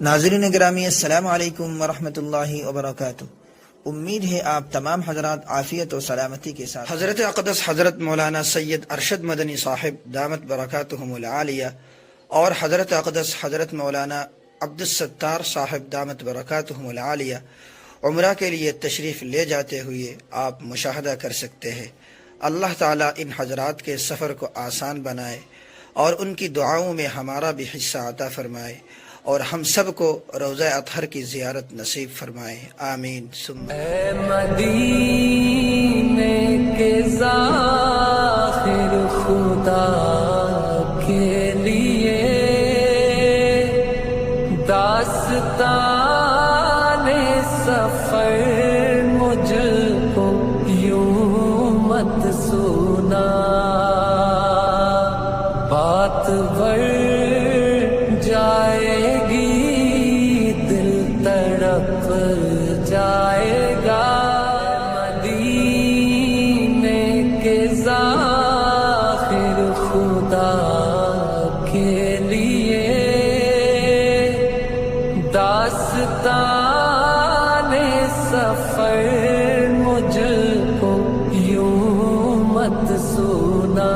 ناظرین گرامی، السلام علیکم ورحمۃ اللہ وبرکاتہ۔ امید ہے آپ تمام حضرات عافیت و سلامتی کے ساتھ۔ حضرت اقدس حضرت مولانا سید ارشد مدنی صاحب دامت برکاتہم العالیہ اور حضرت اقدس حضرت مولانا عبدالستار صاحب دامت برکاتہم العالیہ عمرہ کے لیے تشریف لے جاتے ہوئے آپ مشاہدہ کر سکتے ہیں۔ اللہ تعالیٰ ان حضرات کے سفر کو آسان بنائے اور ان کی دعاؤں میں ہمارا بھی حصہ عطا فرمائے اور ہم سب کو روضہ اطہر کی زیارت نصیب فرمائے، آمین ثم اے مدینے کے ذاکر خدا کے لیے داستان سفر مجھ کو یوں مت سنا، بات بڑھ جائے گی دل تڑپ جائے گا۔ مدینے کے ذاکر خدا کے لیے داستان سفر مجھ کو یوں مت سنا۔